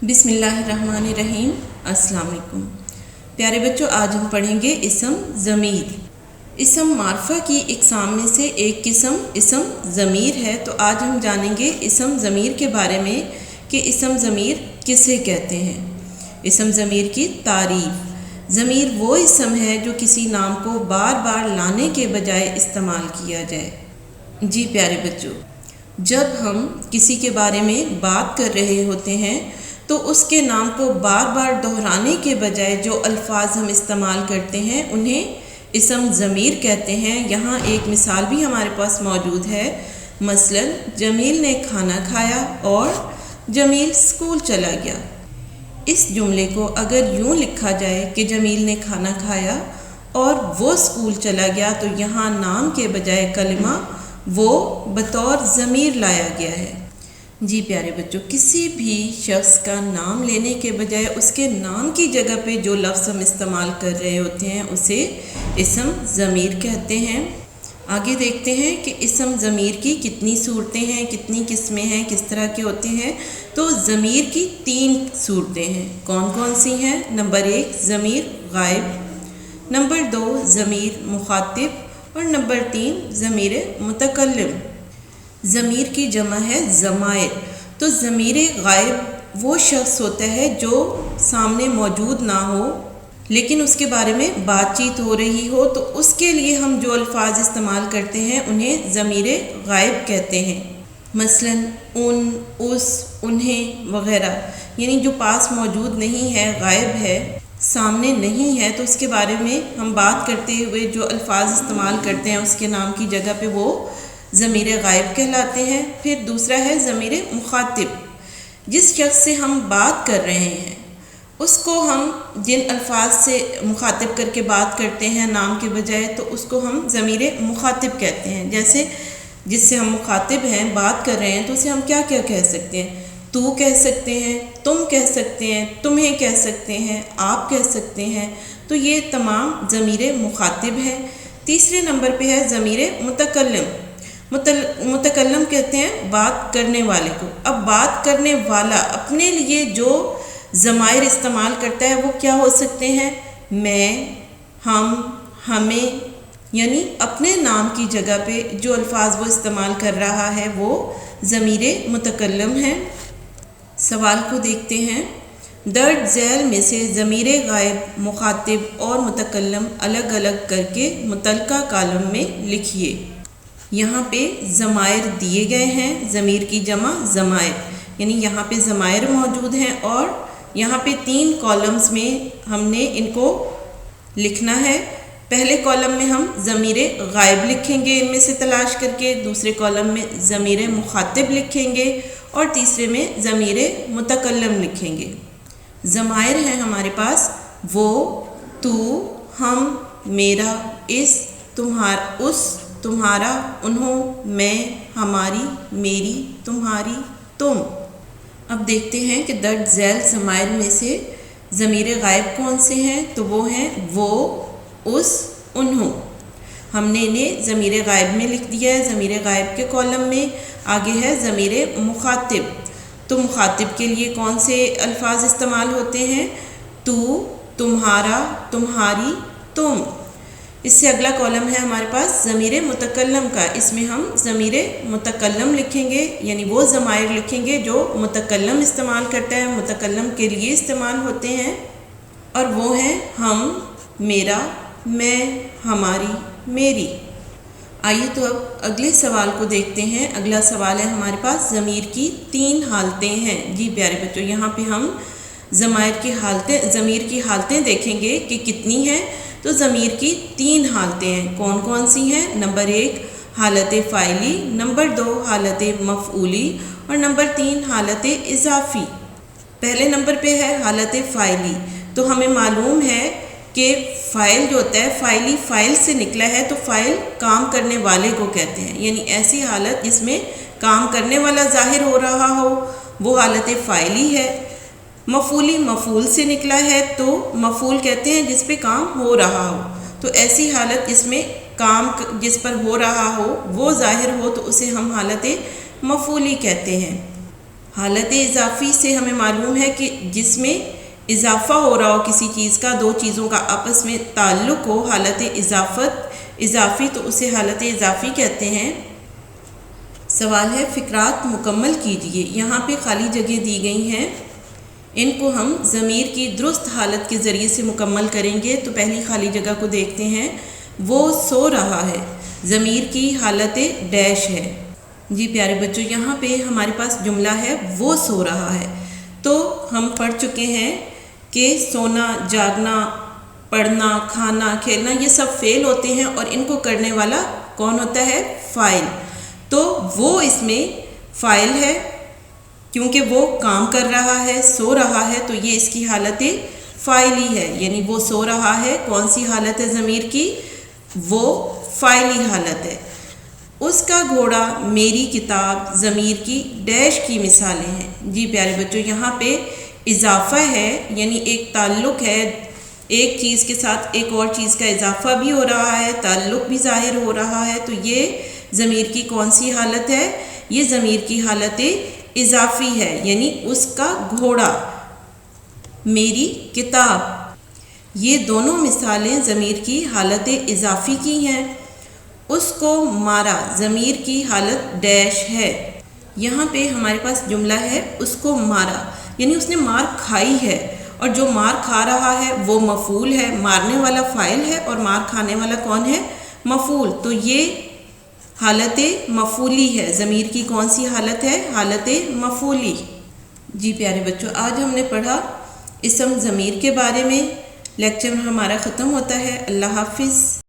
بسم اللہ الرحمن الرحیم۔ السلام علیکم پیارے بچوں، آج ہم پڑھیں گے اسم ضمیر۔ اسم معرفہ کی اقسام میں سے ایک قسم اسم ضمیر ہے، تو آج ہم جانیں گے اسم ضمیر کے بارے میں کہ اسم ضمیر کسے کہتے ہیں۔ اسم ضمیر کی تعریف: ضمیر وہ اسم ہے جو کسی نام کو بار بار لانے کے بجائے استعمال کیا جائے۔ جی پیارے بچوں، جب ہم کسی کے بارے میں بات کر رہے ہوتے ہیں تو اس کے نام کو بار بار دہرانے کے بجائے جو الفاظ ہم استعمال کرتے ہیں انہیں اسم ضمیر کہتے ہیں۔ یہاں ایک مثال بھی ہمارے پاس موجود ہے، مثلا جمیل نے کھانا کھایا اور جمیل اسکول چلا گیا۔ اس جملے کو اگر یوں لکھا جائے کہ جمیل نے کھانا کھایا اور وہ اسکول چلا گیا، تو یہاں نام کے بجائے کلمہ وہ بطور ضمیر لایا گیا ہے۔ جی پیارے بچوں، کسی بھی شخص کا نام لینے کے بجائے اس کے نام کی جگہ پہ جو لفظ ہم استعمال کر رہے ہوتے ہیں اسے اسم ضمیر کہتے ہیں۔ آگے دیکھتے ہیں کہ اسم ضمیر کی کتنی صورتیں ہیں، کتنی قسمیں ہیں، کس طرح کے ہوتے ہیں۔ تو ضمیر کی 3 صورتیں ہیں۔ کون کون سی ہیں؟ نمبر 1 ضمیر غائب، نمبر 2 ضمیر مخاطب، اور نمبر 3 ضمیر متکلم۔ ضمیر کی جمع ہے ضمائر۔ تو ضمیر غائب وہ شخص ہوتا ہے جو سامنے موجود نہ ہو لیکن اس کے بارے میں بات چیت ہو رہی ہو، تو اس کے لیے ہم جو الفاظ استعمال کرتے ہیں انہیں ضمیر غائب کہتے ہیں، مثلا ان، اس، انہیں وغیرہ، یعنی جو پاس موجود نہیں ہے، غائب ہے، سامنے نہیں ہے، تو اس کے بارے میں ہم بات کرتے ہوئے جو الفاظ استعمال کرتے ہیں اس کے نام کی جگہ پہ وہ ضمیر غائب کہلاتے ہیں۔ پھر دوسرا ہے ضمیر مخاطب۔ جس شخص سے ہم بات کر رہے ہیں اس کو ہم جن الفاظ سے مخاطب کر کے بات کرتے ہیں نام کے بجائے، تو اس کو ہم ضمیر مخاطب کہتے ہیں۔ جیسے جس سے ہم مخاطب ہیں، بات کر رہے ہیں، تو اسے ہم کیا کیا کہہ سکتے ہیں؟ تو کہہ سکتے ہیں، تم کہہ سکتے ہیں، تمہیں کہہ سکتے ہیں، آپ کہہ سکتے ہیں۔ تو یہ تمام ضمیر مخاطب ہے۔ تیسرے نمبر پہ ہے ضمیر متکلم۔ متکلم کہتے ہیں بات کرنے والے کو۔ اب بات کرنے والا اپنے لیے جو ضمائر استعمال کرتا ہے وہ کیا ہو سکتے ہیں؟ میں، ہم، ہمیں، یعنی اپنے نام کی جگہ پہ جو الفاظ وہ استعمال کر رہا ہے وہ ضمیر متکلم ہے۔ سوال کو دیکھتے ہیں۔ درج ذیل میں سے ضمیر غائب، مخاطب اور متکلم الگ الگ کر کے متعلقہ کالم میں لکھیے۔ یہاں پہ ضمائر دیے گئے ہیں، ضمیر کی جمع ضمائر، یعنی یہاں پہ ضمائر موجود ہیں اور یہاں پہ 3 کالمز میں ہم نے ان کو لکھنا ہے۔ پہلے کالم میں ہم ضمیر غائب لکھیں گے ان میں سے تلاش کر کے، دوسرے کالم میں ضمیر مخاطب لکھیں گے اور تیسرے میں ضمیر متکلم لکھیں گے۔ ضمائر ہیں ہمارے پاس وہ، تو، ہم، میرا، اس، تمہارا، انہوں، میں، ہماری، میری، تمہاری، تم۔ اب دیکھتے ہیں کہ درج ذیل ضمائر میں سے ضمیر غائب کون سے ہیں؟ تو وہ ہیں وہ، اس، انہوں۔ ہم نے انہیں ضمیر غائب میں لکھ دیا ہے، ضمیر غائب کے کالم میں۔ آگے ہے ضمیر مخاطب۔ تو مخاطب کے لیے کون سے الفاظ استعمال ہوتے ہیں؟ تو، تمہارا، تمہاری، تم۔ اس سے اگلا کالم ہے ہمارے پاس ضمیر متکلم کا۔ اس میں ہم ضمیر متکلم لکھیں گے، یعنی وہ ضمائر لکھیں گے جو متکلم استعمال کرتا ہے، متکلم کے لیے استعمال ہوتے ہیں، اور وہ ہیں ہم، میرا، میں، ہماری، میری۔ آئیے تو اب اگلے سوال کو دیکھتے ہیں۔ اگلا سوال ہے ہمارے پاس ضمیر کی 3 حالتیں ہیں۔ جی پیارے بچوں، یہاں پہ ہم ضمیر کی حالتیں دیکھیں گے کہ کتنی ہیں۔ تو ضمیر کی 3 حالتیں ہیں۔ کون کون سی ہیں؟ نمبر 1 حالت فاعلی، نمبر 2 حالت مفعولی، اور نمبر 3 حالت اضافی۔ پہلے نمبر پہ ہے حالت فاعلی۔ تو ہمیں معلوم ہے کہ فاعل جو ہوتا ہے، فاعلی فاعل سے نکلا ہے، تو فاعل کام کرنے والے کو کہتے ہیں، یعنی ایسی حالت جس میں کام کرنے والا ظاہر ہو رہا ہو وہ حالت فاعلی ہے۔ مفعولی مفعول سے نکلا ہے تو مفعول کہتے ہیں جس پہ کام ہو رہا ہو۔ تو ایسی حالت جس میں کام جس پر ہو رہا ہو وہ ظاہر ہو تو اسے ہم حالت مفعولی کہتے ہیں۔ حالت اضافی سے ہمیں معلوم ہے کہ جس میں اضافہ ہو رہا ہو کسی چیز کا، دو چیزوں کا آپس میں تعلق ہو، حالت اضافی، تو اسے حالت اضافی کہتے ہیں۔ سوال ہے فقرات مکمل کیجئے۔ یہاں پہ خالی جگہ دی گئی ہیں، ان کو ہم ضمیر کی درست حالت کے ذریعے سے مکمل کریں گے۔ تو پہلی خالی جگہ کو دیکھتے ہیں، وہ سو رہا ہے، ضمیر کی حالت ڈیش ہے۔ جی پیارے بچوں، یہاں پہ ہمارے پاس جملہ ہے وہ سو رہا ہے، تو ہم پڑھ چکے ہیں کہ سونا، جاگنا، پڑھنا، کھانا، کھیلنا یہ سب فعل ہوتے ہیں اور ان کو کرنے والا کون ہوتا ہے؟ فاعل۔ تو وہ اس میں فاعل ہے کیونکہ وہ کام کر رہا ہے، سو رہا ہے، تو یہ اس کی حالت فاعلی ہے، یعنی وہ سو رہا ہے۔ کون سی حالت ہے ضمیر کی؟ وہ فاعلی حالت ہے۔ اس کا گھوڑا، میری کتاب، ضمیر کی ڈیش کی مثالیں ہیں۔ جی پیارے بچوں، یہاں پہ اضافہ ہے، یعنی ایک تعلق ہے، ایک چیز کے ساتھ ایک اور چیز کا اضافہ بھی ہو رہا ہے، تعلق بھی ظاہر ہو رہا ہے، تو یہ ضمیر کی کون سی حالت ہے؟ یہ ضمیر کی حالت اضافی ہے، یعنی اس کا گھوڑا، میری کتاب۔ یہ دونوں مثالیں ضمیر کی حالت اضافی کی ہیں۔ اس کو مارا، ضمیر کی حالت ڈیش ہے۔ یہاں پہ ہمارے پاس جملہ ہے اس کو مارا، یعنی اس نے مار کھائی ہے، اور جو مار کھا رہا ہے وہ مفعول ہے، مارنے والا فاعل ہے اور مار کھانے والا کون ہے؟ مفعول۔ تو یہ حالت مفعولی ہے، ضمیر کی کون سی حالت ہے؟ حالت مفعولی۔ جی پیارے بچوں، آج ہم نے پڑھا اسم ضمیر کے بارے میں۔ لیکچر ہمارا ختم ہوتا ہے۔ اللہ حافظ۔